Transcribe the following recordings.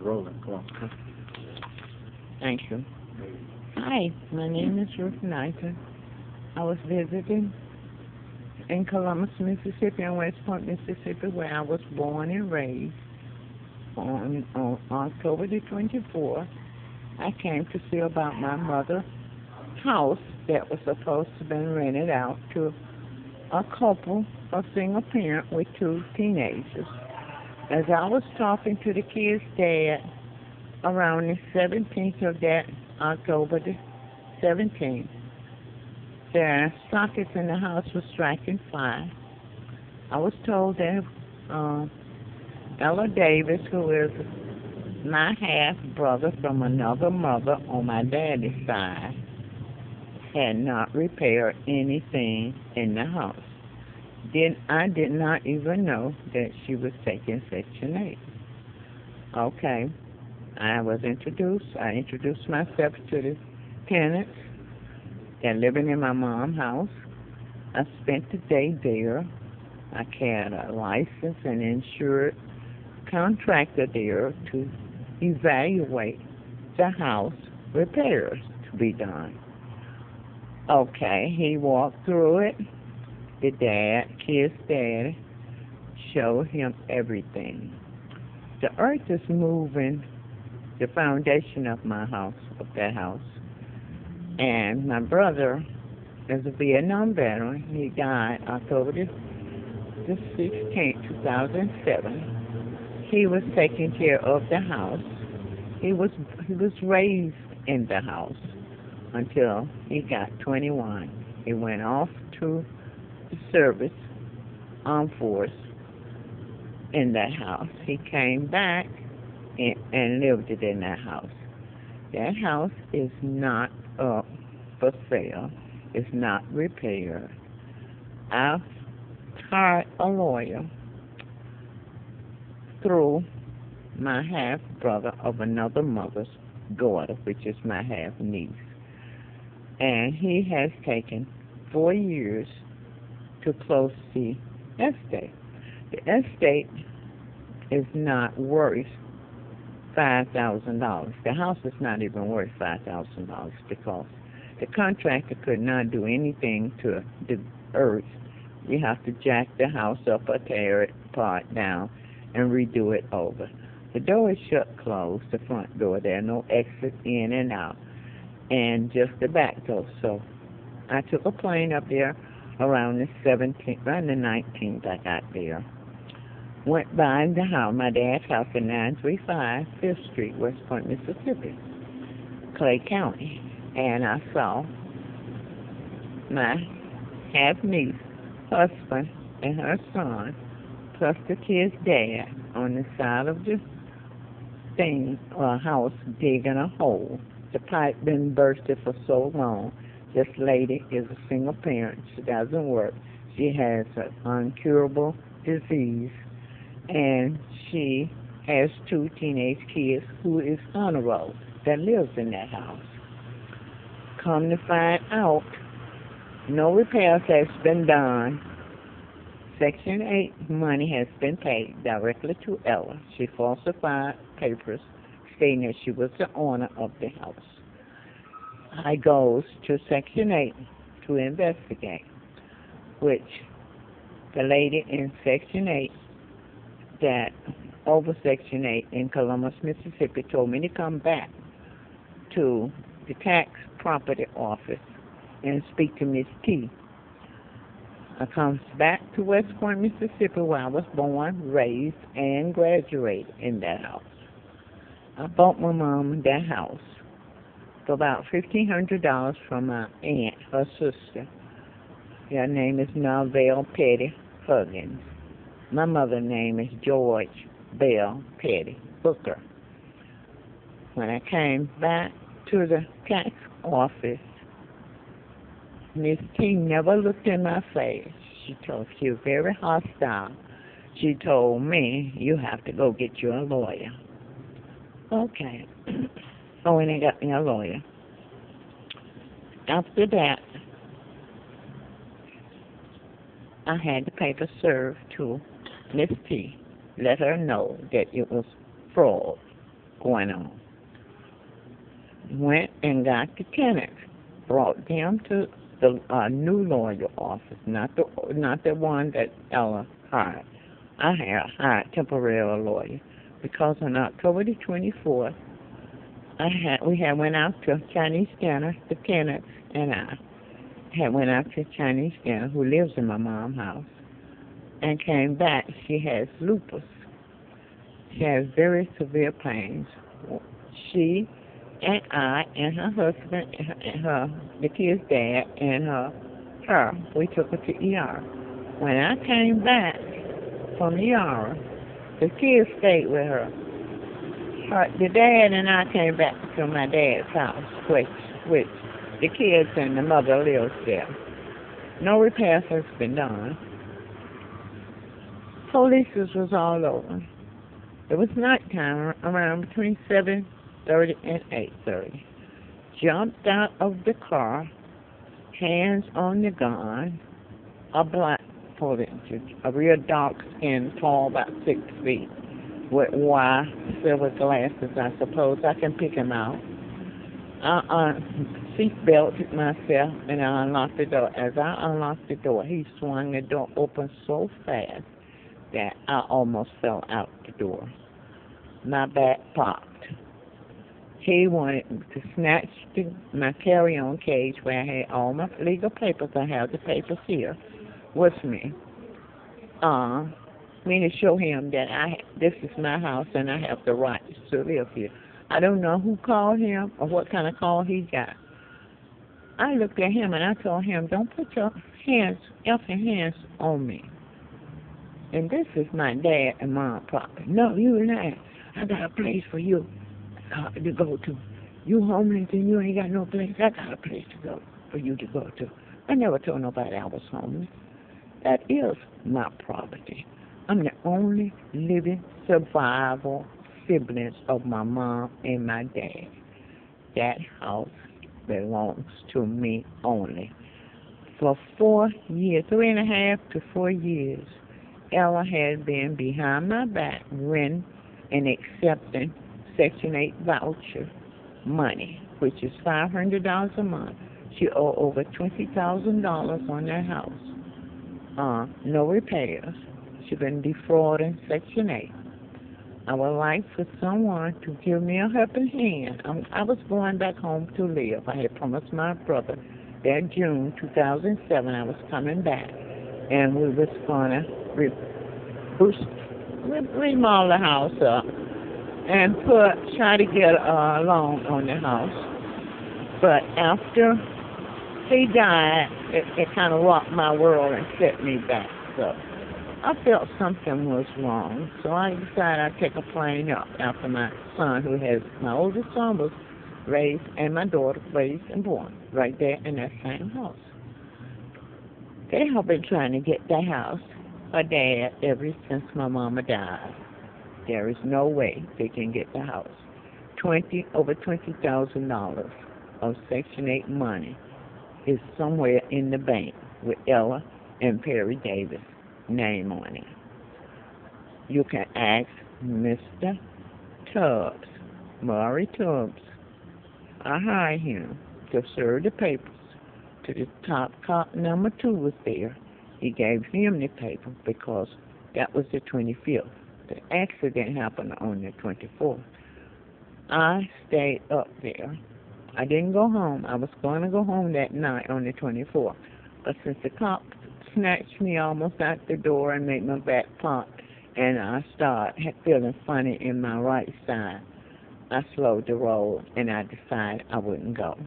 rolling. Come on. Thank you. Hi, my name is Ruth Knighton. I was visiting in Columbus, Mississippi, and WestPoint, Mississippi, where I was born and raised. On October the 24th, I came to see about my mother's house that was supposed to have been rented out to a couple, a single parent with two teenagers. As I was talking to the kid's dad around the 17th of that October the 17th, the sockets in the house were striking fire. I was told that Ella Davis, who is my half-brother from another mother on my daddy's side, had not repaired anything in the house. I did not even know that she was taking Section 8. Okay, I introduced myself to the tenants that living in my mom's house. I spent the day there. I had a licensed and insured contractor there to evaluate the house repairs to be done. Okay, he walked through it. The kid's dad, showed him everything. The earth is moving the foundation of that house. And my brother is a Vietnam veteran. He died October the 16th, 2007. He was taking care of the house. He was raised in the house until he got 21. He went off to the service, armed force, in that house. He came back and lived in that house. That house is not up for sale. It's not repaired. I've hired a lawyer through my half-brother of another mother's daughter, which is my half-niece. And he has taken 4 years to close the estate. The estate is not worth $5,000. The house is not even worth $5,000 because the contractor could not do anything to the earth. You have to jack the house up or tear it part down and redo it over. The door is shut closed, the front door. There are no exits in and out, and just the back door. So I took a plane up there around the 17th, around the 19th I got there. Went by the house, my dad's house at 935 5th Street, WestPoint, Mississippi, Clay County. And I saw my half-niece, husband, and her son, plus the kid's dad, on the side of the house digging a hole. The pipe been bursted for so long. This lady is a single parent. She doesn't work. She has an incurable disease, and she has two teenage kids who is honor roll that lives in that house. Come to find out, no repairs has been done. Section 8 money has been paid directly to Ella. She falsified papers stating that she was the owner of the house. I goes to Section 8 to investigate, which the lady in Section 8 that over Section 8 in Columbus, Mississippi told me to come back to the tax property office and speak to Miss T. I comes back to WestPoint, Mississippi, where I was born, raised, and graduated in that house. I bought my mom that house for about $1,500 from my aunt, her sister. Her name is Melville Petty Huggins. My mother's name is George Bell Petty Booker. When I came back to the tax office, Miss T never looked in my face. She was very hostile. She told me, you have to go get you a lawyer. Okay. I went and got me a lawyer. After that, I had the paper served to Miss T. Let her know that it was fraud going on. Went and got the tenants, brought them to the new lawyer office, not the one that Ella hired. I had hired temporary lawyer because on October the 24th, we had went out to Chinese dinner, the tenants and I had went out to Chinese dinner, who lives in my mom's house, and came back. She has lupus. She has very severe pains. She and I and her husband and the kid's dad and her, we took her to ER. When I came back from ER, the kids stayed with her. The dad and I came back to my dad's house, which the kids and the mother lives there. No repairs has been done. Police was all over. It was nighttime, around between 7:30 and 8:30. Jumped out of the car, hands on the gun, a black police, a real dark skin, tall, about 6 feet, with wire silver glasses. I suppose I can pick him out. I seatbelted myself and I unlocked the door. As I unlocked the door, he swung the door open so fast that I almost fell out the door. My back popped. He wanted to snatch my carry-on cage where I had all my legal papers. I have the papers here with me. Me to show him that this is my house and I have the right to live here. I don't know who called him or what kind of call he got. I looked at him and I told him, don't put your effing hands on me. And this is my dad and mom property. No, you not. I got a place for you to go to. You homeless and you ain't got no place. I got a place to go for you to go to. I never told nobody I was homeless. That is my property. I'm the only living survival siblings of my mom and my dad. That house belongs to me only. For 4 years, 3.5 to 4 years, Ella has been behind my back renting and accepting Section 8 voucher money, which is $500 a month. She owed over $20,000 on that house. No repairs. She's been defrauding Section 8. I would like for someone to give me a helping hand. I was going back home to live. I had promised my brother that June 2007 I was coming back, and we was going to remodel the house up and try to get a loan on the house. But after he died, it kind of rocked my world and set me back. So I felt something was wrong, so I decided I'd take a plane up after my son, my oldest son was raised, and my daughter raised and born right there in that same house. They have been trying to get that house for Dad ever since my mama died. There is no way they can get the house. Over $20,000 of Section 8 money is somewhere in the bank with Ella and Perry Davis' name on it. You can ask Mr. Tubbs, Murray Tubbs. I hired him to serve the papers. To the top cop number 2 was there. He gave him the paper because that was the 25th. The accident happened on the 24th. I stayed up there. I didn't go home. I was going to go home that night on the 24th. But since the cop snatched me almost out the door and made my back pop, and I started feeling funny in my right side, I slowed the road and I decided I wouldn't go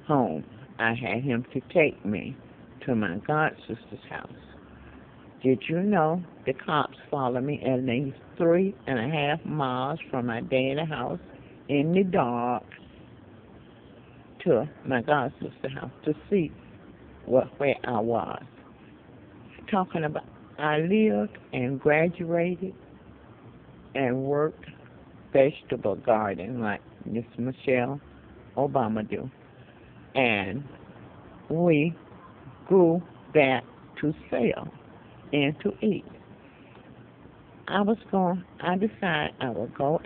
home. I had him to take me to my god sister's house. Did you know the cops followed me at least 3.5 miles from my dad's house in the dark to my god sister's house to see where I was? Talking about, I lived and graduated and worked vegetable garden like Miss Michelle Obama do. And we grew that to sell and to eat. I decided I would go